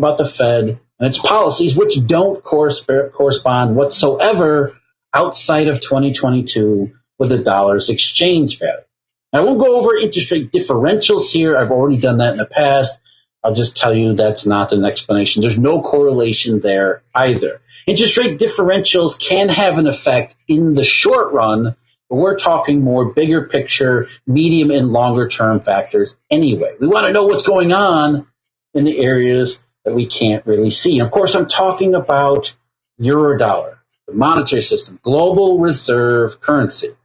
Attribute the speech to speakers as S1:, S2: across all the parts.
S1: about the Fed and its policies, which don't correspond whatsoever outside of 2022 with the dollar's exchange value. I won't go over interest rate differentials here. I've already done that in the past. I'll just tell you that's not an explanation. There's no correlation there either. Interest rate differentials can have an effect in the short run, but we're talking more bigger picture, medium and longer term factors anyway. We want to know what's going on in the areas that we can't really see. And of course, I'm talking about Eurodollar, the monetary system, global reserve currency.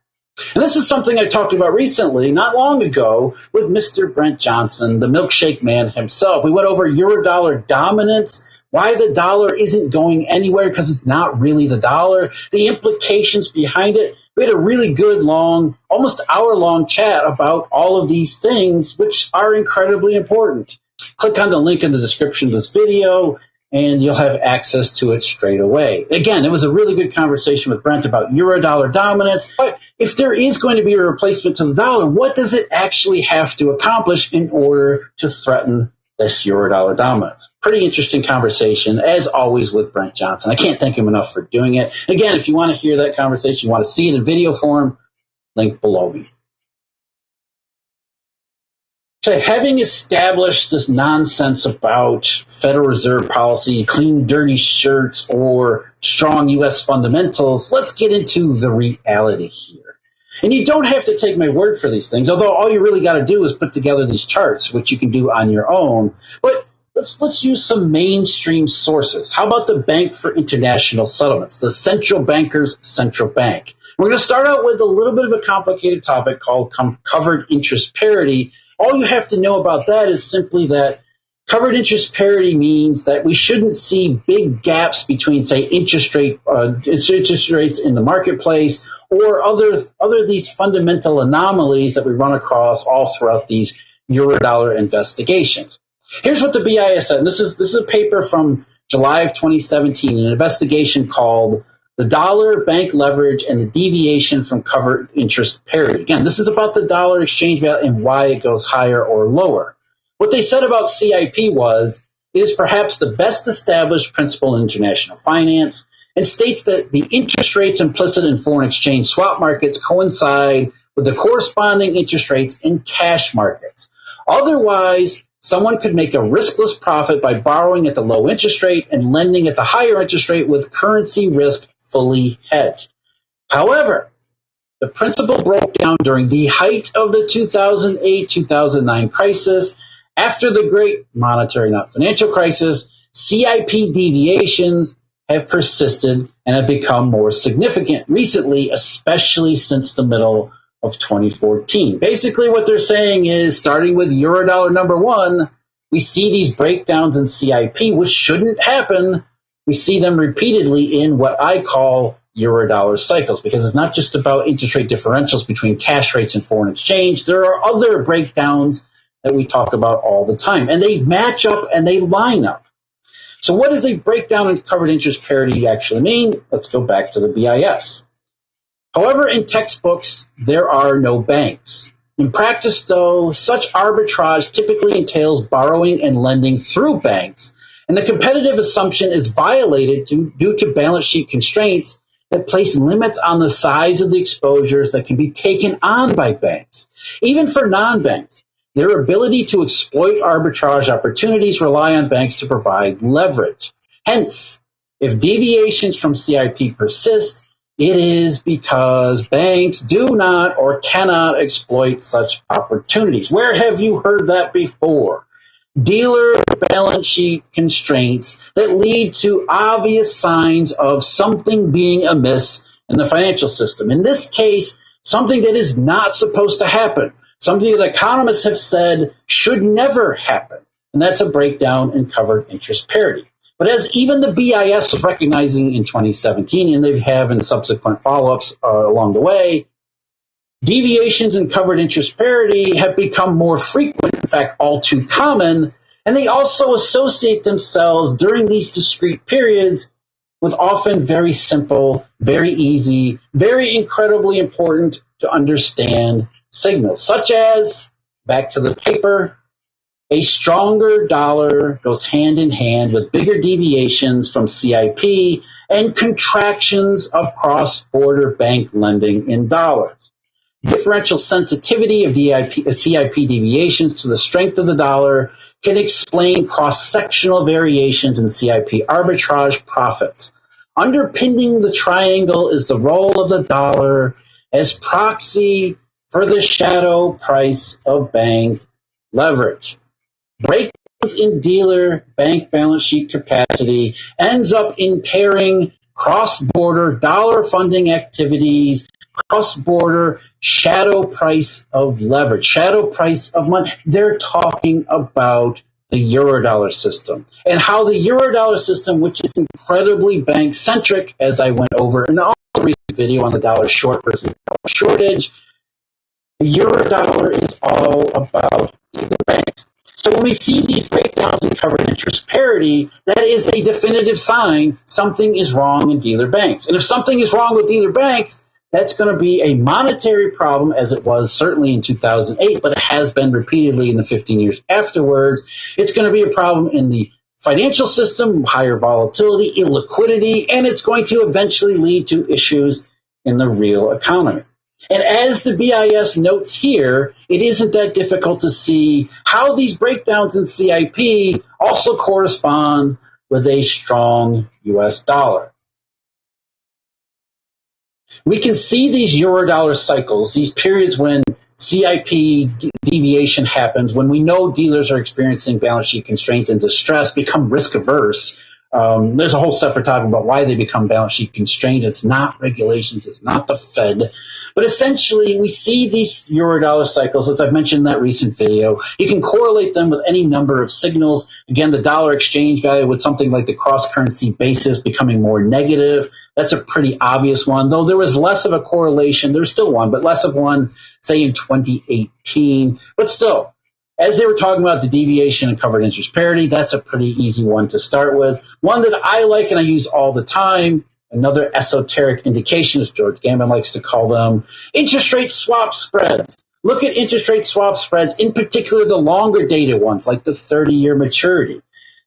S1: And this is something I talked about recently, not long ago, with Mr. Brent Johnson, the milkshake man himself. We went over Eurodollar dominance, why the dollar isn't going anywhere because it's not really the dollar, the implications behind it. We had a really good, long, almost hour-long chat about all of these things, which are incredibly important. Click on the link in the description of this video, and you'll have access to it straight away. Again, it was a really good conversation with Brent about Eurodollar dominance. But if there is going to be a replacement to the dollar, what does it actually have to accomplish in order to threaten this Eurodollar dominance? Pretty interesting conversation, as always, with Brent Johnson. I can't thank him enough for doing it. Again, if you want to hear that conversation, you want to see it in video form, link below me. So having established this nonsense about Federal Reserve policy, clean, dirty shirts, or strong U.S. fundamentals, let's get into the reality here. And you don't have to take my word for these things, although all you really got to do is put together these charts, which you can do on your own. But let's use some mainstream sources. How about the Bank for International Settlements, the central banker's central bank? We're going to start out with a little bit of a complicated topic called covered interest parity. All you have to know about that is simply that covered interest parity means that we shouldn't see big gaps between, say, interest rates in the marketplace or other these fundamental anomalies that we run across all throughout these Eurodollar investigations. Here's what the BIS said. And this is a paper from July of 2017, an investigation called The Dollar, Bank Leverage, and the Deviation from Covered Interest Parity. Again, this is about the dollar exchange value and why it goes higher or lower. What they said about CIP was, it is perhaps the best established principle in international finance, and states that the interest rates implicit in foreign exchange swap markets coincide with the corresponding interest rates in cash markets. Otherwise, someone could make a riskless profit by borrowing at the low interest rate and lending at the higher interest rate with currency risk fully hedged. However, the principle broke down during the height of the 2008-2009 crisis. After the great monetary, not financial crisis, CIP deviations have persisted and have become more significant recently, especially since the middle of 2014. Basically, what they're saying is, starting with Eurodollar number one, we see these breakdowns in CIP, which shouldn't happen. We see them repeatedly in what I call Eurodollar cycles, because it's not just about interest rate differentials between cash rates and foreign exchange. There are other breakdowns that we talk about all the time, and they match up and they line up. So what does a breakdown in covered interest parity actually mean? Let's go back to the BIS. However, in textbooks, there are no banks. In practice, though, such arbitrage typically entails borrowing and lending through banks, and the competitive assumption is violated due to balance sheet constraints that place limits on the size of the exposures that can be taken on by banks. Even for non-banks, their ability to exploit arbitrage opportunities rely on banks to provide leverage. Hence, if deviations from CIP persist, it is because banks do not or cannot exploit such opportunities. Where have you heard that before? Dealer balance sheet constraints that lead to obvious signs of something being amiss in the financial system. In this case, something that is not supposed to happen. Something that economists have said should never happen. And that's a breakdown in covered interest parity. But as even the BIS was recognizing in 2017, and they have in subsequent follow-ups along the way, deviations in covered interest parity have become more frequent, in fact, all too common, and they also associate themselves during these discrete periods with often very simple, very easy, very incredibly important to understand signals, such as, back to the paper, A stronger dollar goes hand in hand with bigger deviations from CIP and contractions of cross-border bank lending in dollars. Differential sensitivity of CIP deviations to the strength of the dollar can explain cross-sectional variations in CIP arbitrage profits. Underpinning the triangle is the role of the dollar as proxy for the shadow price of bank leverage. Breakdowns in dealer bank balance sheet capacity ends up impairing cross-border dollar funding activities, cross-border shadow price of leverage, shadow price of money. They're talking about the Eurodollar system and how the Eurodollar system, which is incredibly bank-centric, as I went over in the recent video on the dollar short versus dollar shortage, the Eurodollar is all about the banks. So when we see these breakdowns in covered interest parity, that is a definitive sign something is wrong in dealer banks. And if something is wrong with dealer banks, that's going to be a monetary problem, as it was certainly in 2008, but it has been repeatedly in the 15 years afterwards. It's going to be a problem in the financial system, higher volatility, illiquidity, and it's going to eventually lead to issues in the real economy. And as the BIS notes here, it isn't that difficult to see how these breakdowns in CIP also correspond with a strong US dollar. We can see these Eurodollar cycles, these periods when CIP deviation happens, when we know dealers are experiencing balance sheet constraints and distress, become risk averse. There's a whole separate topic about why they become balance sheet constrained. It's not regulations. It's not the Fed. But essentially, we see these Eurodollar cycles, as I've mentioned in that recent video. You can correlate them with any number of signals. Again, the dollar exchange value with something like the cross-currency basis becoming more negative. That's a pretty obvious one, though there was less of a correlation. There's still one, but less of one, say, in 2018. But still, as they were talking about the deviation and covered interest parity, that's a pretty easy one to start with. One that I like and I use all the time, another esoteric indication, as George Gambon likes to call them, interest rate swap spreads. Look at interest rate swap spreads, in particular the longer dated ones, like the 30-year maturity.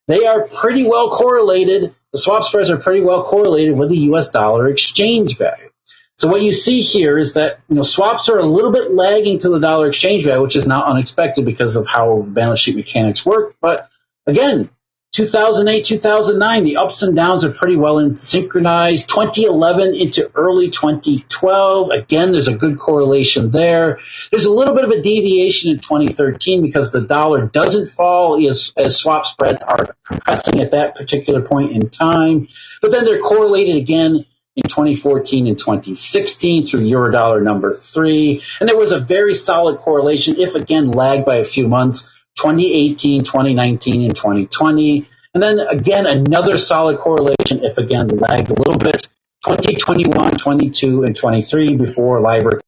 S1: They are pretty well correlated. The swap spreads are pretty well correlated with the US dollar exchange value. So what you see here is that swaps are a little bit lagging to the dollar exchange value, which is not unexpected because of how balance sheet mechanics work. But again, 2008, 2009, the ups and downs are pretty well synchronized. 2011 into early 2012, again, there's a good correlation there. There's a little bit of a deviation in 2013 because the dollar doesn't fall as swap spreads are compressing at that particular point in time. But then they're correlated again in 2014 and 2016 through Eurodollar number 3. And there was a very solid correlation, if again lagged by a few months, 2018, 2019, and 2020. And then again, another solid correlation, if again lagged a little bit, 2021, 22, and 23 before LIBOR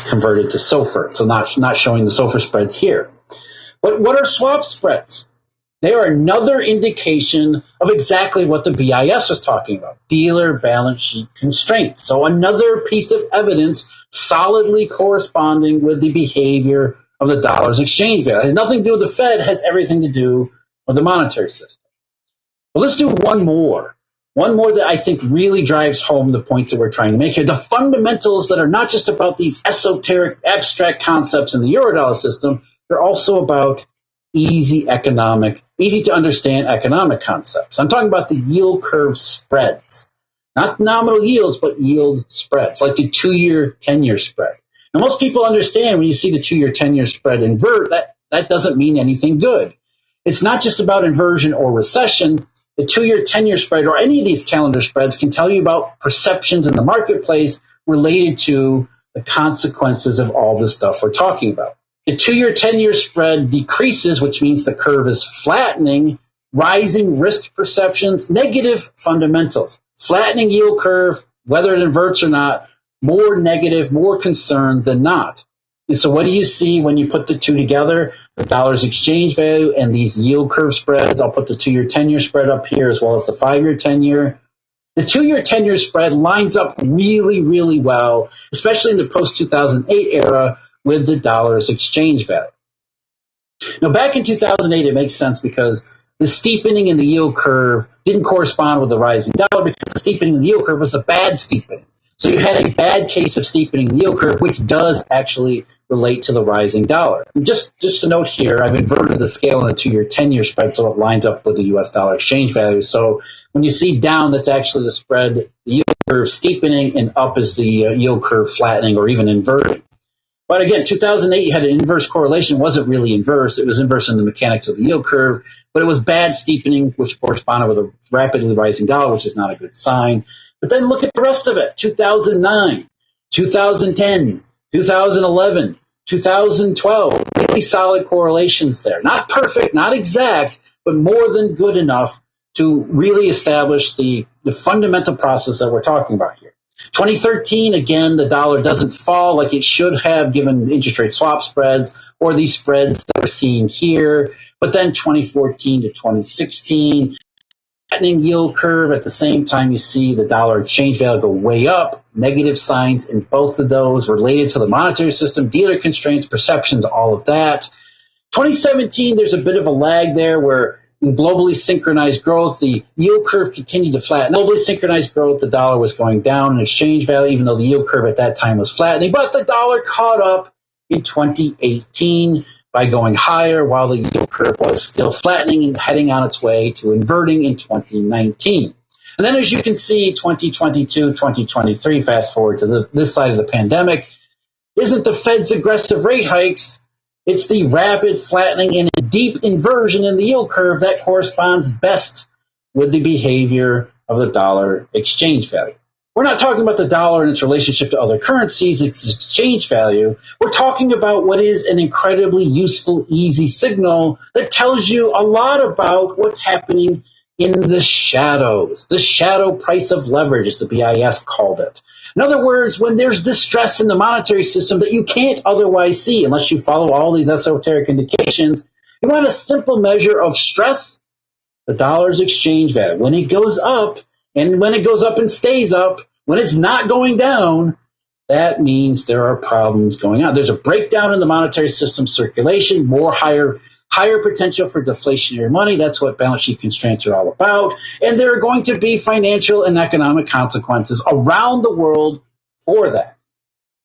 S1: converted to SOFR. So not showing the SOFR spreads here. But what are swap spreads? They are another indication of exactly what the BIS was talking about, dealer balance sheet constraints. So another piece of evidence solidly corresponding with the behavior of the dollar's exchange value. It has nothing to do with the Fed, it has everything to do with the monetary system. Well, let's do one more that I think really drives home the points that we're trying to make here. The fundamentals that are not just about these esoteric, abstract concepts in the Eurodollar system, they're also about easy to understand economic concepts. I'm talking about the yield curve spreads, not nominal yields, but yield spreads, like the 2-year, 10-year spread. Now, most people understand when you see the 2-year, 10-year spread invert, that doesn't mean anything good. It's not just about inversion or recession. The 2-year, 10-year spread, or any of these calendar spreads, can tell you about perceptions in the marketplace related to the consequences of all this stuff we're talking about. The 2-year, 10-year spread decreases, which means the curve is flattening, rising risk perceptions, negative fundamentals. Flattening yield curve, whether it inverts or not, more negative, more concerned than not. And so what do you see when you put the two together? The dollar's exchange value and these yield curve spreads. I'll put the 2-year, 10-year spread up here as well as the 5-year, 10-year. The 2-year, 10-year spread lines up really, really well, especially in the post-2008 era, with the dollar's exchange value. Now, back in 2008, it makes sense because the steepening in the yield curve didn't correspond with the rising dollar because the steepening in the yield curve was a bad steepening. So you had a bad case of steepening in the yield curve, which does actually relate to the rising dollar. And just to note here, I've inverted the scale in the 2-year, 10-year spread so it lines up with the U.S. dollar exchange value. So when you see down, that's actually the spread, the yield curve steepening, and up is the yield curve flattening or even inverting. But again, 2008, you had an inverse correlation. It wasn't really inverse. It was inverse in the mechanics of the yield curve, but it was bad steepening, which corresponded with a rapidly rising dollar, which is not a good sign. But then look at the rest of it. 2009, 2010, 2011, 2012, really solid correlations there. Not perfect, not exact, but more than good enough to really establish the fundamental process that we're talking about here. 2013, again, the dollar doesn't fall like it should have given interest rate swap spreads or these spreads that we're seeing here. But then 2014 to 2016, flattening yield curve. At the same time, you see the dollar exchange value go way up. Negative signs in both of those related to the monetary system, dealer constraints, perceptions, all of that. 2017, there's a bit of a lag there where in globally synchronized growth, the yield curve continued to flatten. Globally synchronized growth, the dollar was going down in exchange value, even though the yield curve at that time was flattening. But the dollar caught up in 2018 by going higher while the yield curve was still flattening and heading on its way to inverting in 2019. And then as you can see, 2022, 2023, fast forward to this side of the pandemic, isn't the Fed's aggressive rate hikes, it's the rapid flattening and a deep inversion in the yield curve that corresponds best with the behavior of the dollar exchange value. We're not talking about the dollar and its relationship to other currencies, its exchange value. We're talking about what is an incredibly useful, easy signal that tells you a lot about what's happening in the shadows. The shadow price of leverage, as the BIS called it. In other words, when there's distress in the monetary system that you can't otherwise see unless you follow all these esoteric indications, you want a simple measure of stress, the dollar's exchange value. When it goes up, and when it goes up and stays up, when it's not going down, that means there are problems going on. There's a breakdown in the monetary system circulation, more higher potential for deflationary money. That's what balance sheet constraints are all about. And there are going to be financial and economic consequences around the world for that.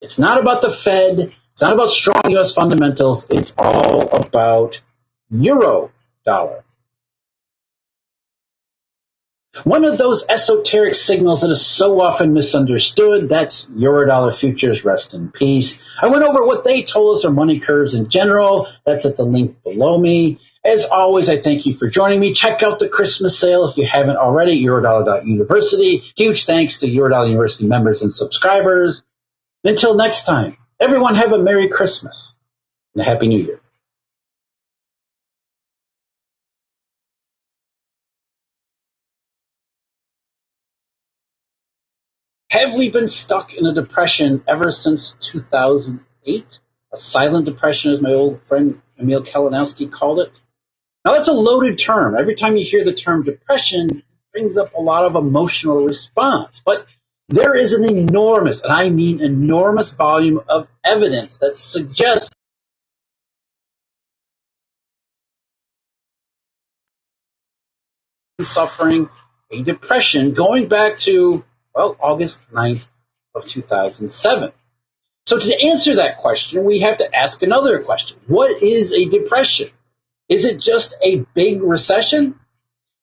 S1: It's not about the Fed. It's not about strong U.S. fundamentals. It's all about euro dollar. One of those esoteric signals that is so often misunderstood, that's Eurodollar futures, rest in peace. I went over what they told us are money curves in general. That's at the link below me. As always, I thank you for joining me. Check out the Christmas sale if you haven't already, eurodollar.university. Huge thanks to Eurodollar University members and subscribers. Until next time, everyone have a Merry Christmas and a Happy New Year. Have we been stuck in a depression ever since 2008? A silent depression, as my old friend Emil Kalinowski called it. Now, that's a loaded term. Every time you hear the term depression, it brings up a lot of emotional response. But there is an enormous, and I mean enormous, volume of evidence that suggests suffering a depression going back to August 9th of 2007. So to answer that question, we have to ask another question. What is a depression? Is it just a big recession?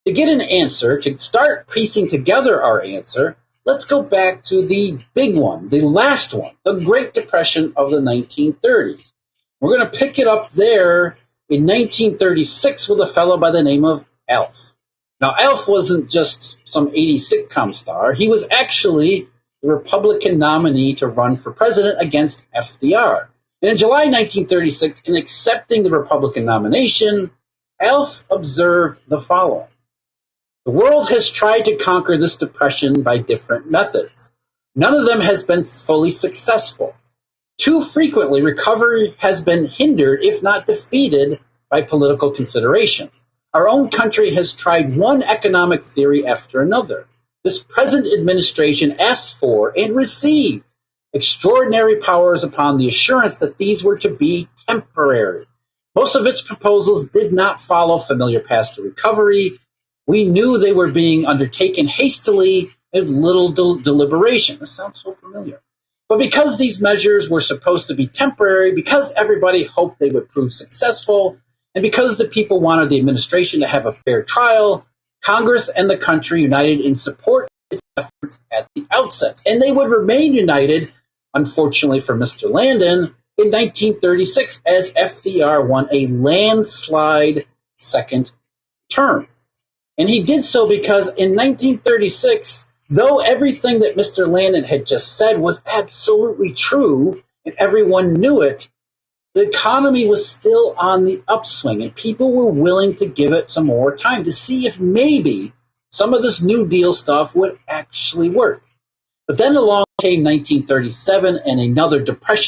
S1: To get an answer, to start piecing together our answer, let's go back to the big one, the last one, the Great Depression of the 1930s. We're going to pick it up there in 1936 with a fellow by the name of Alf. Now, Alf wasn't just some 80s sitcom star. He was actually the Republican nominee to run for president against FDR. And in July 1936, in accepting the Republican nomination, Alf observed the following. The world has tried to conquer this depression by different methods. None of them has been fully successful. Too frequently, recovery has been hindered, if not defeated, by political considerations. Our own country has tried one economic theory after another. This present administration asks for and received extraordinary powers upon the assurance that these were to be temporary. Most of its proposals did not follow familiar paths to recovery. We knew they were being undertaken hastily and with little deliberation. This sounds so familiar. But because these measures were supposed to be temporary, because everybody hoped they would prove successful, and because the people wanted the administration to have a fair trial, Congress and the country united in support of its efforts at the outset. And they would remain united, unfortunately for Mr. Landon, in 1936 as FDR won a landslide second term. And he did so because in 1936, though everything that Mr. Landon had just said was absolutely true and everyone knew it, the economy was still on the upswing and people were willing to give it some more time to see if maybe some of this New Deal stuff would actually work. But then along came 1937 and another depression